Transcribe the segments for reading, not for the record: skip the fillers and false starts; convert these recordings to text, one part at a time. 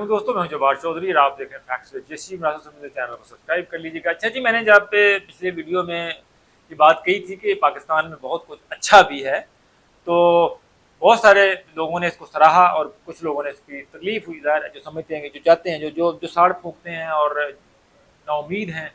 अलैक्म दोस्तों, मैं हूं जवाहर चौधरी और आप देख रहे हैं फैक्ट्स विद जेसी। मेरे चैनल को सब्सक्राइब कर लीजिएगा। अच्छा जी, मैंने जब पे पिछले वीडियो में ये बात कही थी कि पाकिस्तान में बहुत कुछ अच्छा भी है, तो बहुत सारे लोगों ने इसको सराहा और कुछ लोगों ने इसकी तकलीफ हुई। ज़ाहिर है, जो समझते हैं, जो चाहते हैं, जो जो जो साड़ फूंकते हैं और नाउमीद हैं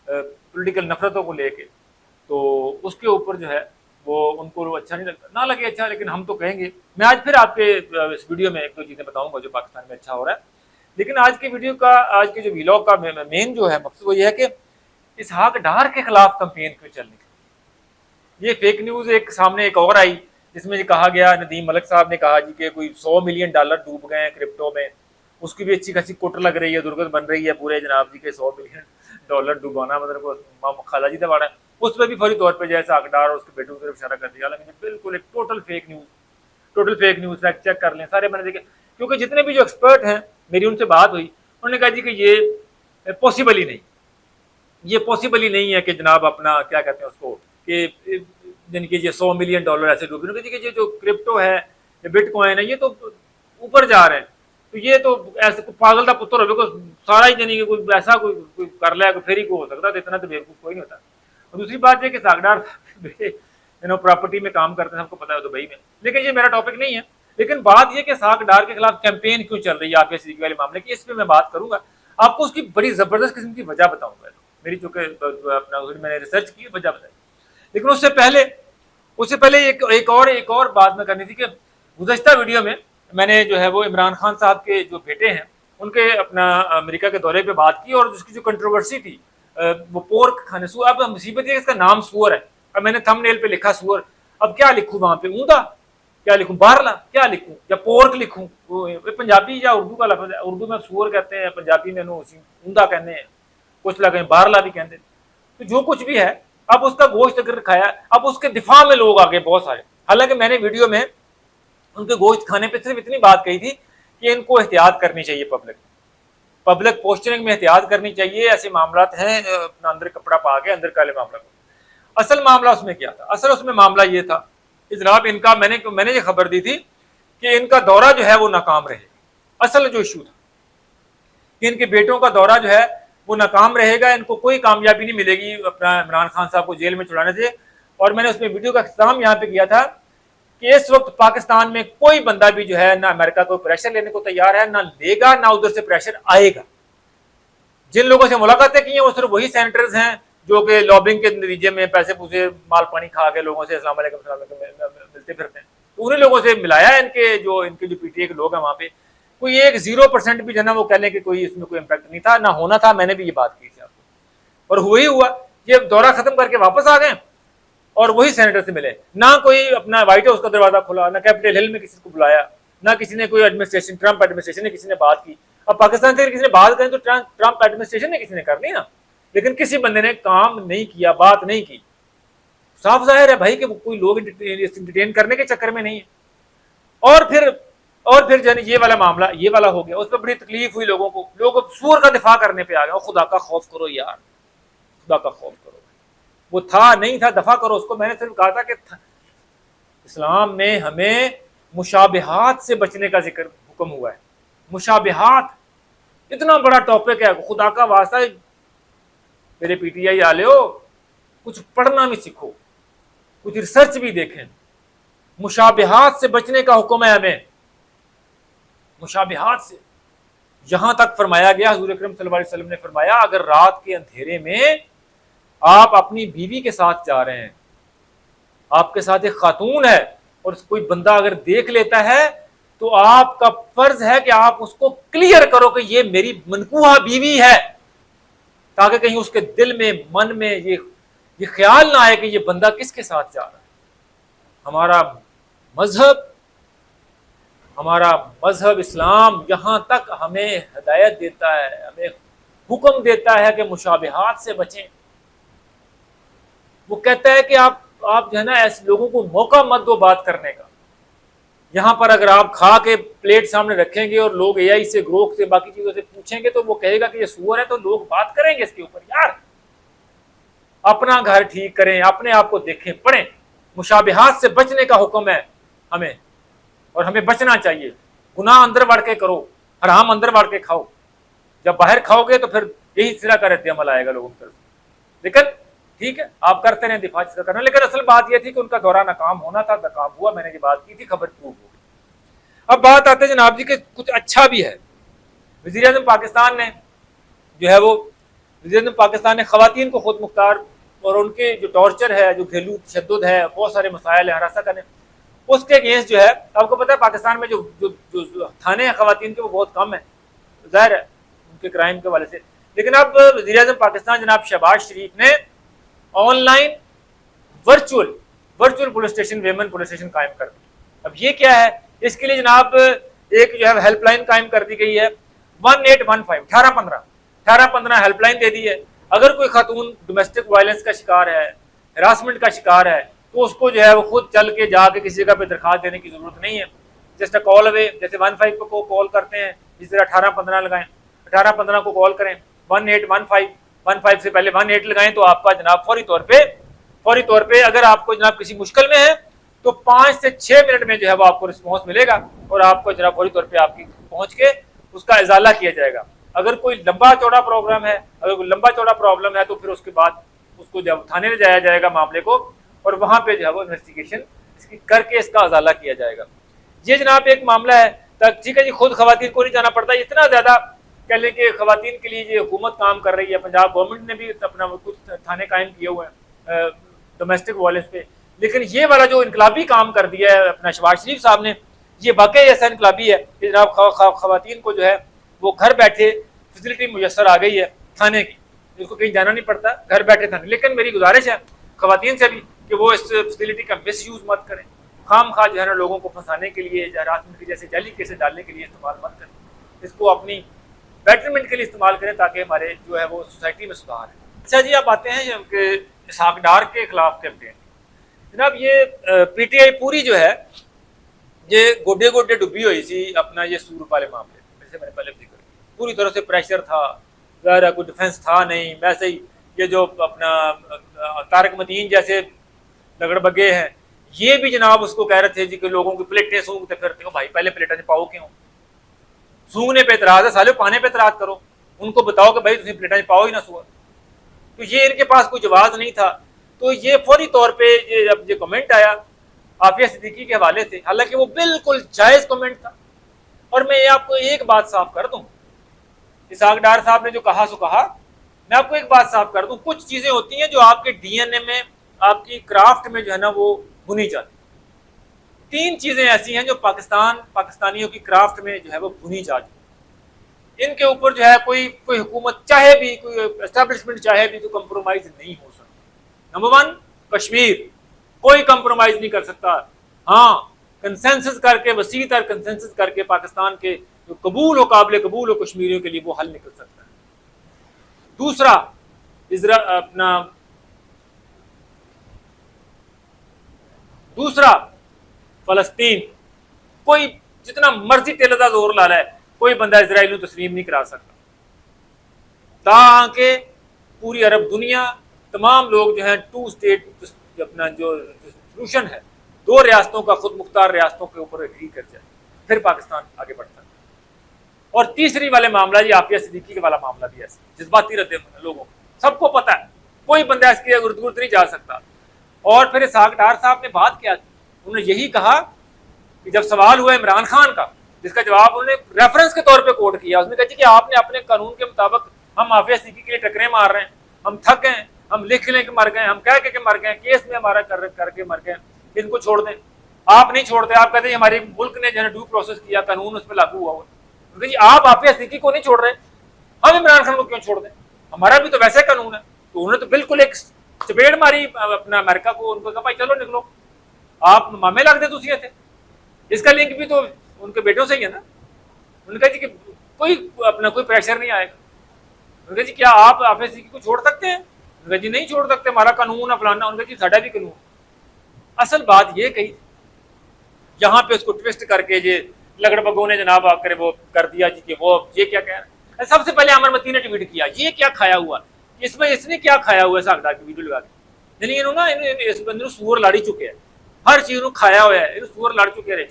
पॉलिटिकल नफरतों को लेके, तो उसके ऊपर जो है वो उनको अच्छा नहीं लगता। ना लगे अच्छा, लेकिन हम तो कहेंगे। मैं आज फिर आपके इस वीडियो में एक दो चीज़ें बताऊंगा जो पाकिस्तान में अच्छा हो रहा है। लेकिन आज की वीडियो का, आज के जो व्लॉग का मेन जो है मकसद वो ये है कि इसहाक डार के खिलाफ कंपेन क्यों चल रही। ये फेक न्यूज़ एक सामने एक और आई जिसमें ये कहा गया, नदीम मलिक साहब ने कहा जी कि कोई $100 मिलियन डूब गए हैं क्रिप्टो में। उसकी भी अच्छी खासी कुट लग रही है, दुर्गत बन रही है पूरे जनाब जी के $100 मिलियन डुबाना, मतलब को खाला जी दबाड़ा है। उस पर भी फौरी तौर पर जैसे आकडार और उसके बेटों की तरफ इशारा कर दिया। हालांकि बिल्कुल एक total fake news fact check कर लें सारे मैंने देखे, क्योंकि जितने भी जो एक्सपर्ट हैं मेरी उनसे बात हुई, उन्होंने कहा जी कि ये पॉसिबल ही नहीं है कि जनाब अपना क्या कहते हैं उसको, कि यानी कि ये $100 मिलियन ऐसे डूबे। उन्होंने कहा कि ये जो क्रिप्टो है, ये बिटकॉइन है, ये तो ऊपर जा रहे हैं, तो ये तो ऐसे पागल का पुत्र हो, सारा ही यानी कि कोई ऐसा कोई कर लिया, कोई फेरी को हो सकता है, इतना तो बेवकूफ़ कोई नहीं होता। और दूसरी बात है कि सागडार प्रॉपर्टी में काम करते हैं, सबको पता है दुबई में, लेकिन ये मेरा टॉपिक नहीं है। लेकिन बात यह कि सागडार के खिलाफ कैंपेन क्यों चल रही है आफिया सिद्दीकी वाले मामले की, इस पर मैं बात करूंगा। आपको उसकी बड़ी जबरदस्त किस्म की वजह बताऊंगा, मेरी चूंकि अपना मैंने रिसर्च की, वजह बताई। लेकिन उससे पहले एक और बात मैं करनी थी कि गुज़श्ता वीडियो में मैंने जो है वो इमरान खान साहब के जो बेटे हैं उनके अपना अमेरिका के दौरे पे बात की, और उसकी जो कंट्रोवर्सी थी वो पोर्क खाने, सूअर। अब मुसीबत है इसका नाम सूअर है। अब मैंने थंबनेल पे लिखा सूअर, अब क्या लिखूं वहां पे, ऊंधा क्या लिखूं, बारला क्या लिखूं, या पोर्क लिखूं? पंजाबी या उर्दू का लफ्ज है, उर्दू में सूअर कहते हैं, पंजाबी में ऊंधा कहते हैं, कुछ लगे बारला भी कहते हैं। तो जो कुछ भी है, अब उसका गोश्त अगर खाया, अब उसके दिफा में लोग आ गए बहुत सारे। हालांकि मैंने वीडियो में उनके गोश्त खाने पे सिर्फ इतनी बात कही थी कि इनको एहतियात करनी चाहिए, पब्लिक पोस्चरिंग में एहतियात करनी चाहिए। ऐसे मामला हैं अपना अंदर कपड़ा पा के अंदर काले मामला को। असल मामला उसमें क्या था? असल उसमें मामला ये था कि जनाब इनका मैंने ये खबर दी थी कि इनका दौरा जो है वो नाकाम रहेगा। असल जो इशू था कि इनके बेटों का दौरा जो है वो नाकाम रहेगा, इनको कोई कामयाबी नहीं मिलेगी अपना इमरान खान साहब को जेल में छुड़ाने से। और मैंने उसमें वीडियो का इख्तिताम यहाँ पे किया था कि इस वक्त पाकिस्तान में कोई बंदा भी जो है ना अमेरिका को प्रेशर लेने को तैयार है, ना लेगा, ना उधर से प्रेशर आएगा। जिन लोगों से मुलाकातें की हैं वो सिर्फ वही सेनेटर्स हैं जो कि लॉबिंग के नतीजे में पैसे पूसे माल पानी खा के लोगों से अस्सलाम वालेकुम मिलते फिरते हैं, तो उन्हीं लोगों से मिलाया है। इनके जो पीटीए के लोग हैं वहाँ पे कोई एक 0% भी जना वो कह लें कि कोई इसमें कोई इम्पैक्ट नहीं था, ना होना था। मैंने भी ये बात की थी आपको, और वही हुआ। ये दौरा खत्म करके वापस आ गए और वही सेनेटर से मिले। ना कोई अपना व्हाइट हाउस का दरवाजा खुला, ना कैपिटल हिल में किसी को बुलाया, ना किसी ने कोई एडमिनिस्ट्रेशन, ट्रंप एडमिनिस्ट्रेशन ने किसी ने बात की। अब पाकिस्तान से किसी ने बात करें तो ट्रंप एडमिनिस्ट्रेशन ने किसी ने करनी ना, लेकिन किसी बंदे ने काम नहीं किया, बात नहीं की। साफ जाहिर है भाई कि कोई लोग डिटेन करने के चक्कर में नहीं है। और फिर जो ये वाला मामला ये वाला हो गया, उस पर बड़ी तकलीफ हुई लोगों को। लोग सूर का दिफा करने पे आ गए। खुदा का खौफ करो यार, खुदा का खौफ करो। वो था नहीं था, दफा करो उसको। मैंने सिर्फ कहा था कि इस्लाम में हमें मुशाबिहात से बचने का जिक्र हुक्म हुआ है। मुशाबिहात इतना बड़ा टॉपिक है, खुदा का वास्ता मेरे पीटीआई वाले हो, कुछ पढ़ना भी सीखो, कुछ रिसर्च भी देखें। मुशाबिहात से बचने का हुक्म है हमें, मुशाबिहात से। यहां तक फरमाया गया, हुजूर अकरम सल्लल्लाहु अलैहि वसल्लम ने फरमाया, अगर रात के अंधेरे में आप अपनी बीवी के साथ जा रहे हैं, आपके साथ एक खातून है, और कोई बंदा अगर देख लेता है तो आपका फर्ज है कि आप उसको क्लियर करो कि ये मेरी मनकूहा बीवी है, ताकि कहीं उसके दिल में, मन में ये ख्याल ना आए कि ये बंदा किसके साथ जा रहा है। हमारा मजहब इस्लाम यहां तक हमें हिदायत देता है, हमें हुक्म देता है कि मुशाबिहात से बचें। वो कहता है कि आप जो है ना ऐसे लोगों को मौका मत दो बात करने का। यहां पर अगर आप खा के प्लेट सामने रखेंगे और लोग एआई से, ग्रोक से, बाकी चीजों से पूछेंगे तो वो कहेगा कि ये सूअर है, तो लोग बात करेंगे इसके ऊपर। यार अपना घर ठीक करें, अपने आप को देखें, पढ़ें। मुशाबिहात से बचने का हुक्म है हमें, और हमें बचना चाहिए। गुनाह अंदर बढ़ के करो, हराम अंदर बांट के खाओ, जब बाहर खाओगे तो फिर यही सिरा का रद्द अमल आएगा लोगों की तरफ। लेकिन ठीक है, आप करते रहे दिफा जिसका करना, लेकिन असल बात यह थी कि उनका दौरा नाकाम होना था, नाकाम हुआ, मैंने ये बात की थी, खबर प्रूव हो गई। अब बात आते हैं जनाब जी के कुछ अच्छा भी है। वज़ीर-ए-आज़म पाकिस्तान ने जो है वो वज़ीर-ए-आज़म पाकिस्तान ने ख़वातीन को खुद मुख्तार और उनके जो टॉर्चर है, जो घरेलू तशद्दुद है, बहुत सारे मसाइल है, हरासा करने, उसके अगेंस्ट जो है, आपको पता है पाकिस्तान में जो जो जो थाने हैं ख़वातीन के वो बहुत कम है, ज़ाहिर है उनके क्राइम के वाले से। लेकिन अब वज़ीर-ए-आज़म पाकिस्तान जनाब शहबाज शरीफ ने online virtual police station, women police station कायम कर दी। अब ये क्या है, इसके लिए जनाब एक जो है हेल्पलाइन कायम कर दी गई है 1815 1815 हेल्पलाइन दे दी है। अगर कोई खातून डोमेस्टिक वायलेंस का शिकार है, हरासमेंट का शिकार है, तो उसको जो है वो खुद चल के जाके किसी जगह पे दरखास्त देने की जरूरत नहीं है, जस्ट अ कॉल अवे। जैसे 15 को कॉल करते हैं, जिस तरह 1815 लगाएं, 1815 को कॉल करें, 1815 से पहले 18 लगाएं, तो आपका जनाब फौरी तौर पे अगर आपको जनाब किसी मुश्किल में है तो 5 से 6 मिनट में जो है वो आपको रिस्पॉन्स मिलेगा और आपको जनाब फौरी तौर पे आपकी पहुंच के उसका इजाला किया जाएगा। अगर कोई लंबा चौड़ा प्रॉब्लम है, तो फिर उसके बाद उसको जब थाने ले जाया जाएगा मामले को, और वहां पे जो है वो इन्वेस्टिगेशन इसकी करके इसका इजाला किया जाएगा। ये जनाब एक मामला है। ठीक है जी, खुद खवातीन को नहीं जाना पड़ता, इतना ज्यादा कह लें कि खवातीन के लिए ये हुकूमत काम कर रही है। पंजाब गवर्नमेंट ने भी अपना कुछ थाने कायम किए हुए हैं डोमेस्टिक वायलेंस पे, लेकिन ये वाला जो इनकलाबी काम कर दिया है अपना शहबाज शरीफ साहब ने, ये वाकई ऐसा इनकलाबी है कि जनाब खवातीन को जो है वो घर बैठे फैसिलिटी मुयसर आ गई है थाने की, जिसको कहीं जाना नहीं पड़ता, घर बैठे थाने। लेकिन मेरी गुजारिश है खवातीन से भी कि वो इस फैसिलिटी का मिस यूज़ मत करें, खाम खा जो है ना लोगों को फंसाने के लिए, हरासमेंट के जैसे जाली केसेस डालने के लिए इस्तेमाल मत करें, इसको अपनी बेटरमेंट के लिए इस्तेमाल करें ताकि हमारे जो है वो सोसाइटी में सुधार है। अच्छा जी, आप आते हैं कि इसहाक डार के खिलाफ कैंपेन। जनाब ये पीटीआई पूरी जो है ये गोडे गोडे डुबी हुई थी अपना ये सूर वाले मामले, जैसे मैंने पहले जिक्र, पूरी तरह से प्रेशर था, ज़ाहिर कोई डिफेंस था नहीं। वैसे ही ये जो अपना तारक मतीन जैसे लगड़बगे हैं, ये भी जनाब उसको कह रहे थे जी कि लोगों की प्लेटें सूंघते फिरते हो। भाई पहले प्लेटें पाओ क्यों, सूंघने पे इतराज है, साले पाने पे इतराज करो, उनको बताओ कि भाई तुम प्लेटें पाओ ही ना सुआ। तो ये इनके पास कोई जवाब नहीं था। तो ये फौरी तौर पे जब ये कमेंट आया आफिया सिद्दीकी के हवाले से, हालांकि वो बिल्कुल जायज कमेंट था, और मैं आपको एक बात साफ कर दूं, इसहाक डार साहब ने जो कहा सो कहा, मैं आपको एक बात साफ कर दूं, कुछ चीजें होती हैं जो आपके डीएनए में, आपकी क्राफ्ट में जो है ना वो भुनी जाती। 3 चीजें ऐसी हैं जो पाकिस्तानियों की क्राफ्ट में जो है वो भुनी जाती, इनके ऊपर जो है कोई हुकूमत चाहे भी, कोई एस्टेब्लिशमेंट चाहे भी, तो कंप्रोमाइज नहीं हो सकता। नंबर 1, कश्मीर, कोई कंप्रोमाइज नहीं कर सकता। हाँ, कंसेंसस करके, वसी तर कंसेंसस करके पाकिस्तान के जो कबूल हो, काबिल कबूल हो कश्मीरियों के लिए, वो हल निकल सकता है। दूसरा, फलस्तीन, कोई जितना मर्जी तेलदा जोर ला रहा है, कोई बंदा इजराइल को तस्लीम नहीं करा सकता। ताकि पूरी अरब दुनिया, तमाम लोग जो है 2 स्टेट अपना जो सोल्यूशन है, 2 रियासतों का, खुद मुख्तार रियासतों के ऊपर एग्री कर जाए, फिर पाकिस्तान आगे बढ़ सकता है। और तीसरी वाले मामला जी आफिया सिद्दीकी के वाला मामला भी ऐसा जज्बाती रद्द लोगों को सबको पता है, कोई बंदा इसके इर्द गिर्द नहीं जा सकता। और फिर इसहाक डार साहब ने बात क्या की, उन्होंने यही कहा कि जब सवाल हुआ इमरान खान का, जिसका जवाब उन्होंने रेफरेंस के तौर पे कोट किया, उसने कहा कि आपने अपने कानून के मुताबिक, हम आफिया सिद्दीकी के लिए टकरे मार रहे हैं, हम थक गए, हम लिख लेके मर गए, हम कह के मर गए, केस में हमारा करके मर गए, इनको छोड़ दें। आप नहीं छोड़ते, आप कहते हैं हमारे मुल्क ने जो है ड्यू प्रोसेस किया, कानून उस पर लागू हुआ। जी आप आफिया सिद्दीकी को नहीं छोड़ रहे, हम इमरान खान को क्यों छोड़ दें, हमारा भी तो वैसे कानून है। तो उन्होंने तो बिल्कुल एक चपेट मारी अपना अमेरिका को, उनको कहा भाई चलो निकलो, आप मामे लगते तुम थे। इसका लिंक भी तो उनके बेटों से ही है ना। उन्होंने कहा जी कि कोई प्रेशर नहीं आएगा। उन्होंने कहा जी क्या आप आफिया सिद्दीकी को छोड़ सकते हैं? उन्होंने कहा जी नहीं छोड़ सकते, हमारा कानून है फलाना। उन्होंने कहा जी साडा भी कानून। असल बात ये कही, यहाँ पे उसको ट्विस्ट करके ये लगड़बगों ने जनाब आकर वो कर दिया जी कि वो ये क्या कह रहा है। सबसे पहले अमर मती ने ट्वीट किया, ये क्या खाया हुआ, इसमें इसने क्या खाया हुआ है, सागदार की वीडियो लगा के। यानी इन्होंने इस बंदे सूअर लाड़ी चुके हैं, हर चीज खाया हुआ है, सूअर लड़ चुके हैं,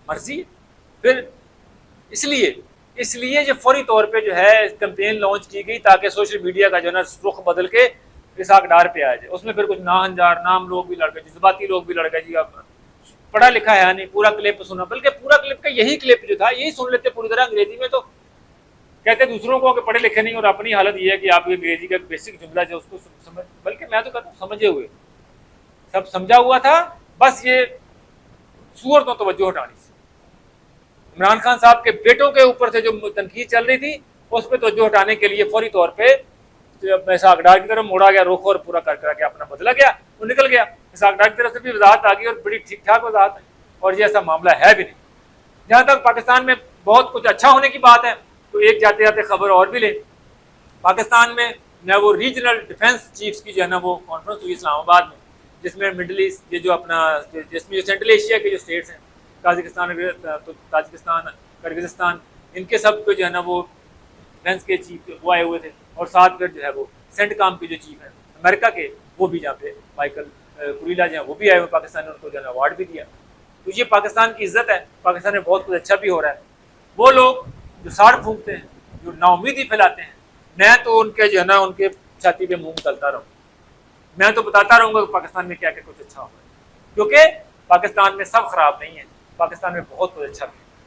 मर्जी। फिर اس لیے جو فوری طور پہ جو ہے کمپین لانچ کی گئی تاکہ سوشل میڈیا کا جو ہے نا رخ بدل کے اسحاق ڈار پہ آ جائے. اس میں پھر کچھ ناہنجار نام لوگ بھی لڑ گئے, جذباتی لوگ بھی لڑ گئے, جی اب پڑھا لکھا ہے نہیں, پورا کلپ سنا, بلکہ پورا کلپ کا یہی کلپ جو تھا یہی سن لیتے پوری طرح انگریزی میں, تو کہتے دوسروں کو کہ پڑھے لکھے نہیں, اور اپنی حالت یہ ہے کہ آپ انگریزی کا بیسک جملہ جو اس کو سمجھ, بلکہ میں تو کہتا ہوں سمجھے ہوئے, سب سمجھا ہوا تھا, بس یہ سور تو توجہ ہٹانی تھی. عمران خان صاحب کے بیٹوں کے اوپر سے جو تنقید چل رہی تھی اس پہ توجہ ہٹانے کے لیے فوری طور پہ اسحاق ڈار کی طرف موڑا گیا رخ, اور پورا کر کے اپنا بدلا گیا, وہ نکل گیا. اسحاق ڈار کی طرف سے بھی وضاحت آ گئی, اور بڑی ٹھیک ٹھاک وضاحت ہے, اور یہ ایسا معاملہ ہے بھی نہیں. جہاں تک پاکستان میں بہت کچھ اچھا ہونے کی بات ہے, تو ایک جاتے جاتے خبر اور بھی لیں. پاکستان میں نہ وہ ریجنل ڈیفینس چیفز کی جو ہے نا وہ کانفرنس ہوئی اسلام آباد میں, جس میں مڈل ایسٹ یہ جو اپنا جس میں جو سینٹرل ایشیا کے جو اسٹیٹس ہیں, تاجکستان, کرغزستان, ان کے سب کو جو ہے نا وہ ڈیفینس کے چیف وہ آئے ہوئے تھے, اور ساتھ پھر جو ہے وہ سینٹ کام کے جو چیف ہیں امریکہ کے وہ بھی جہاں پہ مائیکل کوریلا جو ہیں وہ بھی آئے ہوئے, پاکستان نے ان کو جو ہے نا ایوارڈ بھی دیا. تو یہ پاکستان کی عزت ہے, پاکستان میں بہت کچھ اچھا بھی ہو رہا ہے. وہ لوگ جو ساڑ پھونکتے ہیں, جو نا امیدی پھیلاتے ہیں, میں تو ان کے جو ہے نا ان کے چھاتی پہ منہ چلتا رہوں, میں تو بتاتا رہوں گا کہ پاکستان میں کیا کیا کچھ اچھا ہو رہا ہے, کیونکہ پاکستان میں سب خراب نہیں ہے, پاکستان میں بہت کچھ اچھا بھی ہے.